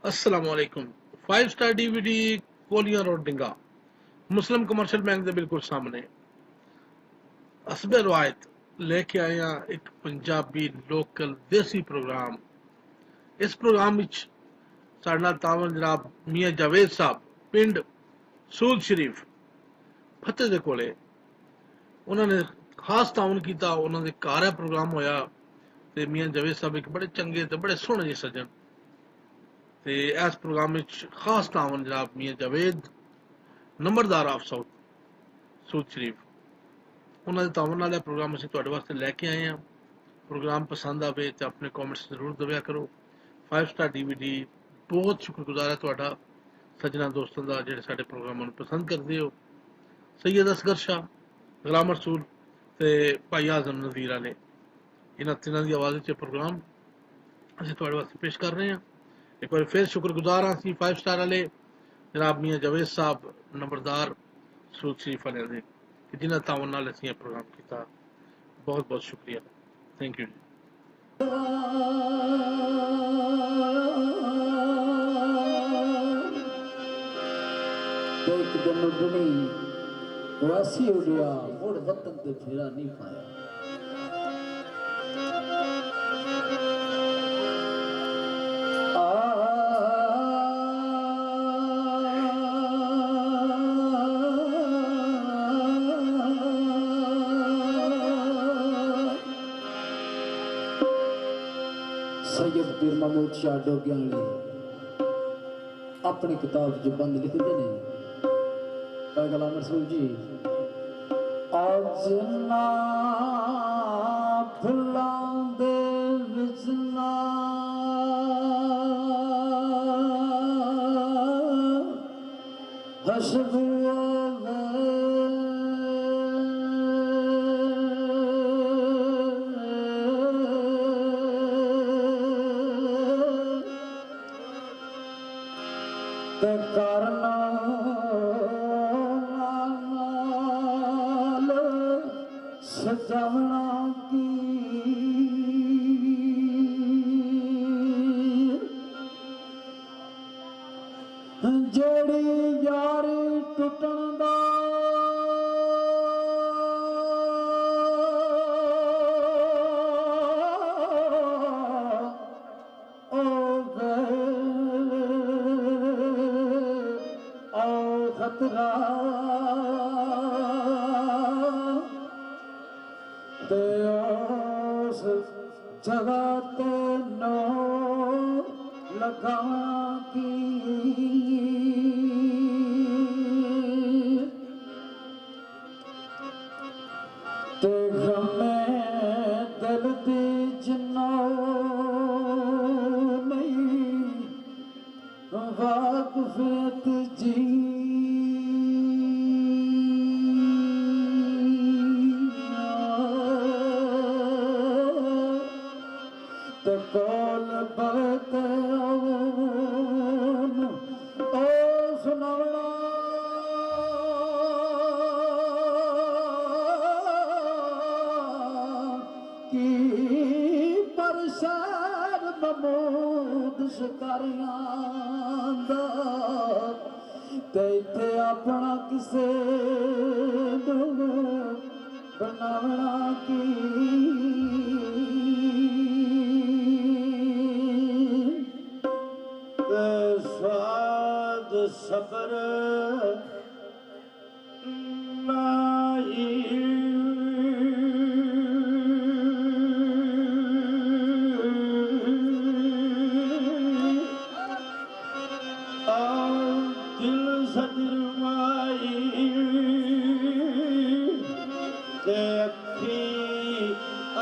अस्सलाम वालेकुम। 5 star DVD कोलियां road डिंगा मुस्लिम commercial bank के बिल्कुल सामने हसबे रवायत लेके आए हैं एक पंजाबी लोकल देसी प्रोग्राम। इस प्रोग्राम विच साडे नाल तावन जनाब मियां जावेद साहब पिंड सूद शरीफ फतेह दे कोले उन्होंने खास तावन किया। उन्होंने घर है प्रोग्राम होया ते मियां जावेद साहब एक बड़े चंगे ते बड़े सोहने जे सज्जन ते इस प्रोग्राम विच खास तावन जनाब मियां जावेद नंबरदार ऑफ साउथ सूद शरीफ उन्होंने तावन नाल प्रोग्राम असीं तुहाडे वास्ते लैके आए हैं। प्रोग्राम पसंद आवे तो अपने कॉमेंट्स जरूर दविया करो। 5 स्टार डीवीडी बहुत शुक्रगुजार है तुहाडा सज्जना दोस्तों का जिहड़े साडे प्रोग्रामां नूं पसंद करदे हो। सैयद असगर शाह, गुलाम रसूल ते भाई आजम नज़ीर आले इन्हां तिन्हां दी आवाज़ च प्रोग्राम असीं तुहाडे वास्ते पेश कर रहे हैं। एक बार फिर शुक्रगुजार हाँ असीं 5 स्टार वाले जनाब मियां जावेद साहब नंबरदार सूद शरीफ वाले दे कि जिन्हां तावन नाल असीं ये प्रोग्राम कीता। बहुत बहुत शुक्रिया। थैंक यू जी। एक दिन उडनी वासी उड़िया मुड़ वतन ते फेरा नहीं पाया। सैयद पीर महमूद शाह डोगियाली अपनी किताब जो बंद लिखते ने गुलाम रसूल जी आज ना भुलांदे विच ना हशबुए ते करना सजावना की जेड़ी यारी टुटन दा खतरा ते उस जगह ते नो लगाना की ते गमे दिल दी जिन्ना नहीं वाकफियत जी ते कोल बरते ओ सुनावना की परसर महमूद शिकारियां दा ते इत्थे अपना किसे बनावना की स्वाद सबर नाई दिल सदरमाई ते अखी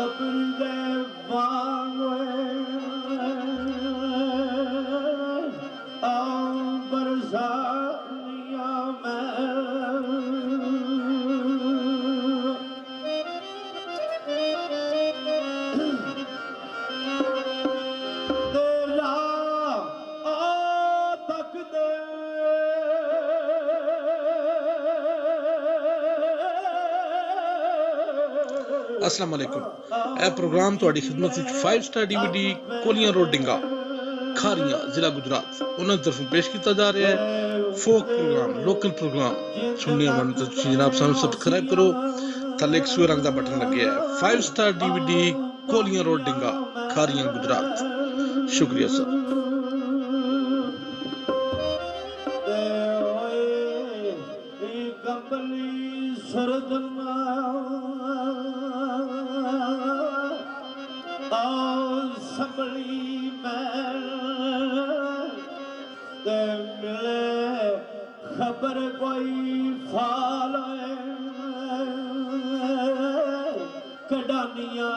अब्र दे वांगे बरसानिया तेरा तक दे अस्सलाम वालेकुम। यह प्रोग्राम तुहाडी खिदमत विच 5 स्टार डीवीडी कोलियां रोड डिंगा खारियां जिला गुजरात उन्होंने तरफों पेश किया जा रहा है फोक प्रोग्राम लोकल प्रोग्राम सुनने मन तो जनाब सानू सब्सक्राइब करो थले एक सूए रंग का बटन लगे है 5 star DVD कोलियां road डिंगा Khariyan Gujarat शुक्रिया सर खबर कोई फाल कडानिया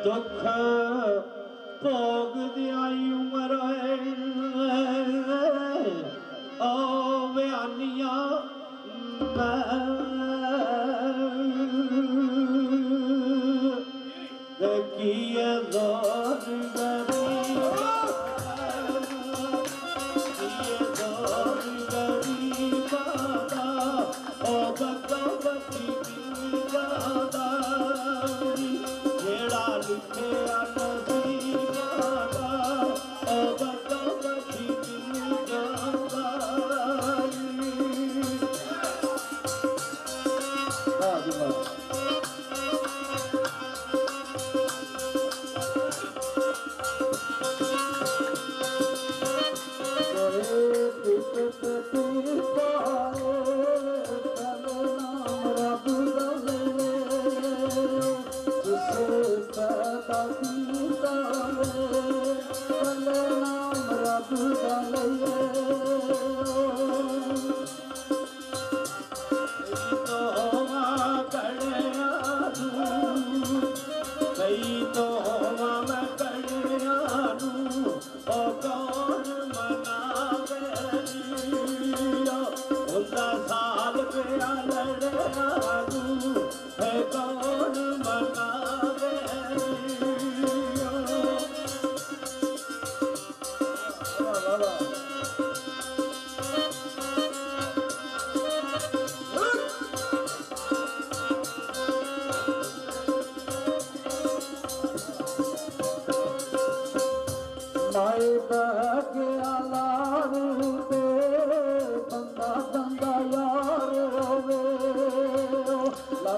दुख भोग दियाई उमर ओ बयानिया किए जोर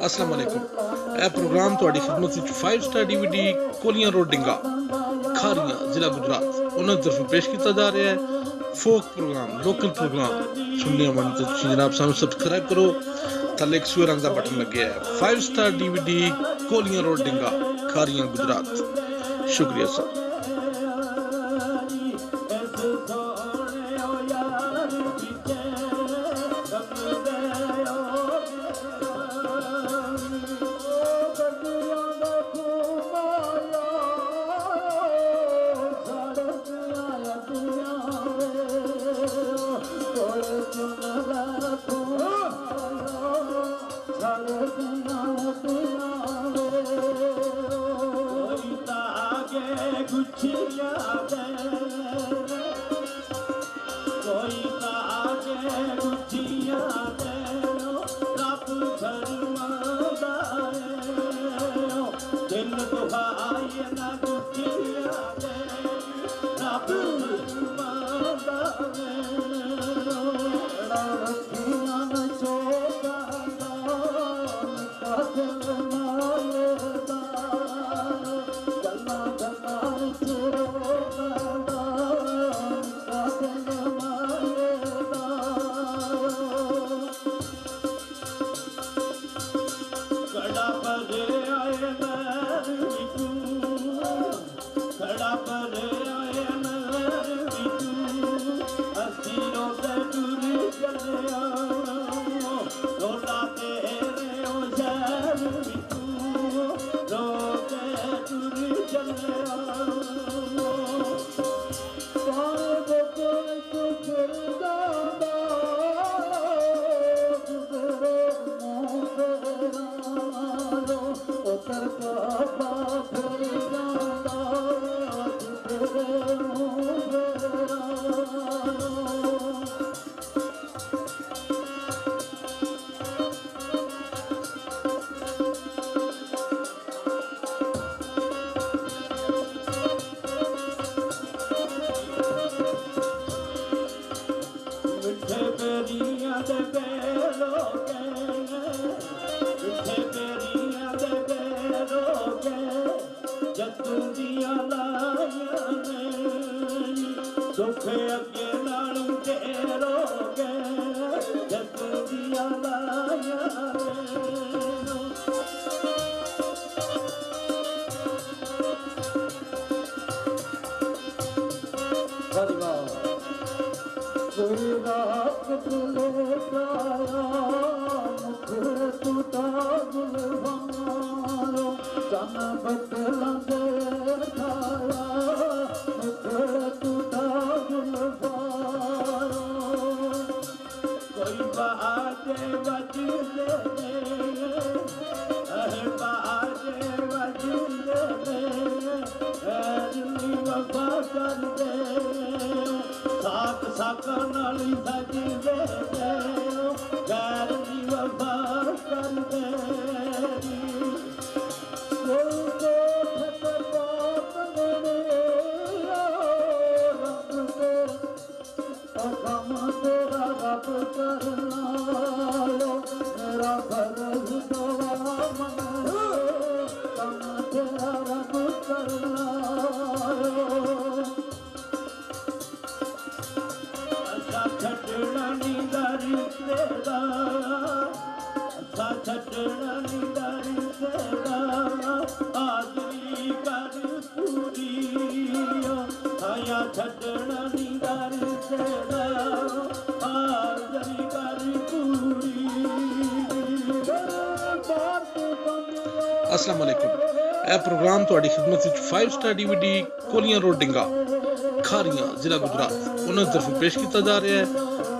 अस्सलाम वालेकुम यह प्रोग्राम ਤੁਹਾਡੀ ਖidmat ਵਿੱਚ 5 ਸਟਾਰ DVD ਕੋਲੀਆਂ ਰੋਡ ਡਿੰਗਾ ਖਾਰੀਆਂ ਜ਼ਿਲ੍ਹਾ ਗੁਜਰਾਤ ਉਹਨਾਂ ਦੀ ਤਰਫੋਂ ਪੇਸ਼ ਕੀਤਾ ਜਾ ਰਿਹਾ ਹੈ ਫੋਕ ਪ੍ਰੋਗਰਾਮ ਲੋਕਲ ਪ੍ਰੋਗਰਾਮ ਸੁਣਨੇ ਮਨ ਤੇ ਤੁਸੀਂ ਜਨਾਬ ਸਾਨੂੰ ਸਬਸਕ੍ਰਾਈਬ ਕਰੋ ਥੱਲੇ ਇੱਕ ਸੂਏ ਰੰਗ ਦਾ ਬਟਨ ਲੱਗਿਆ ਹੈ 5 ਸਟਾਰ DVD ਕੋਲੀਆਂ ਰੋਡ ਡਿੰਗਾ ਖਾਰੀਆਂ ਗੁਜਰਾਤ ਸ਼ੁਕਰੀਆ ਸਰ Oh अस्सलाम वालेकुम। ਇਹ ਪ੍ਰੋਗਰਾਮ ਤੁਹਾਡੀ ਖਿਦਮਤ ਵਿੱਚ 5 ਸਟਾਰ DVD ਕੋਲੀਆਂ ਰੋਡ ਡਿੰਗਾ ਖਾਰੀਆਂ ਜ਼ਿਲ੍ਹਾ ਗੁਜਰਾਤ ਉਹਨਾਂ ਦੀ ਤਰਫੋਂ ਪੇਸ਼ ਕੀਤਾ ਜਾ ਰਿਹਾ ਹੈ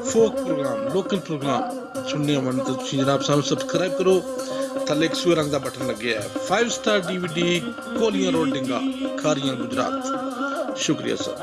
ਫੋਕ ਪ੍ਰੋਗਰਾਮ ਲੋਕਲ ਪ੍ਰੋਗਰਾਮ ਸੁਣਨੇ ਹੋਣ ਤਾਂ ਤੁਸੀਂ ਜਨਾਬ ਸਾਨੂੰ ਸਬਸਕ੍ਰਾਈਬ ਕਰੋ ਥੱਲੇ ਇੱਕ ਸੂਏ ਰੰਗ ਦਾ ਬਟਨ ਲੱਗਿਆ ਹੈ 5 ਸਟਾਰ DVD ਕੋਲੀਆਂ ਰੋਡ ਡਿੰਗਾ ਖਾਰੀਆਂ ਗੁਜਰਾਤ ਸ਼ੁਕਰੀਆ ਸਰ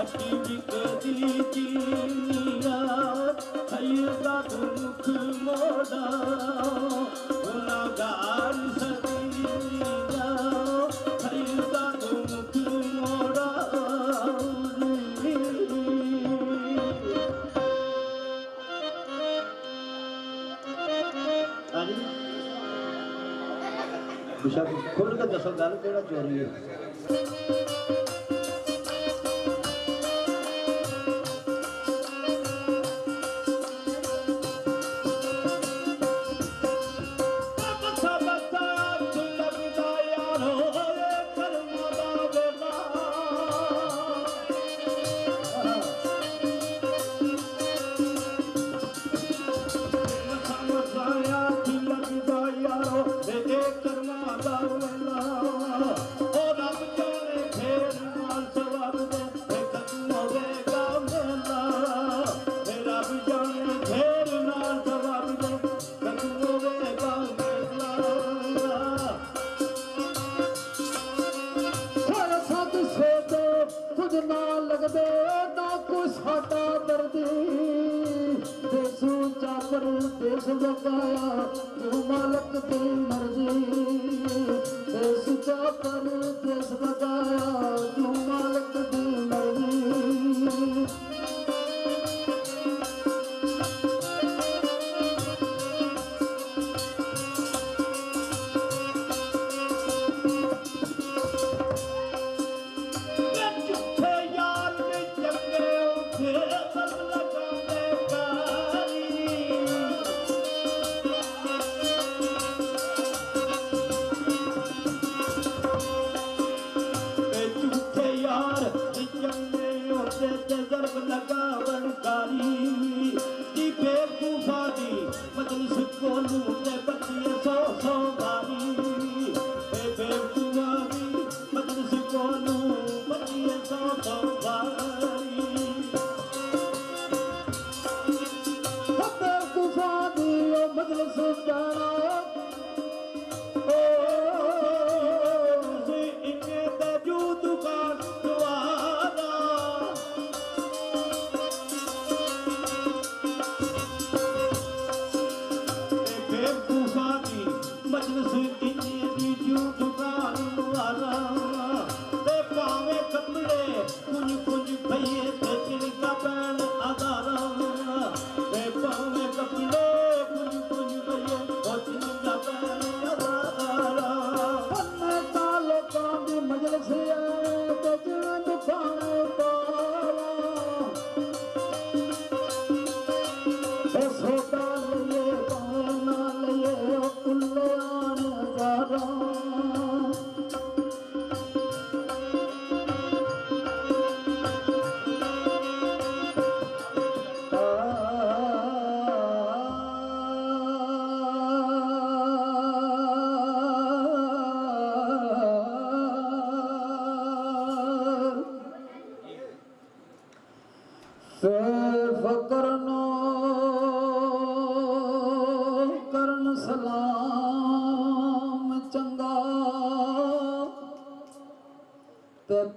खुल के दसो गल केड़ा चोरी है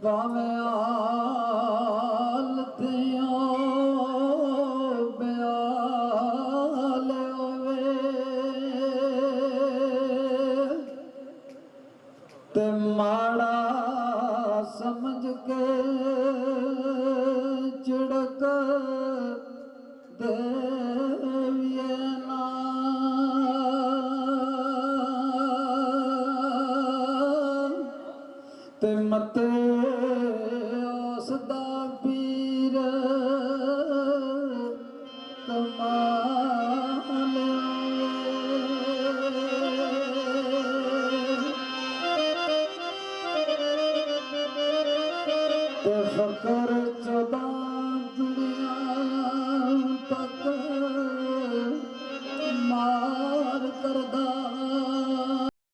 ਭਾਵੇਂ ਆਲਤਿਆਂ ਬਿਆਲ ਹੋਵੇ ਤੇ ਮਾੜਾ ਸਮਝ ਕੇ ਝਿੜਕ ਦੇਵੀਏ ਨਾ ਤੇ ਮਤੇ ਉਸ ਦਾ ਪੀਰ ਕਮਾਲ ਤੇ ਫਕਰ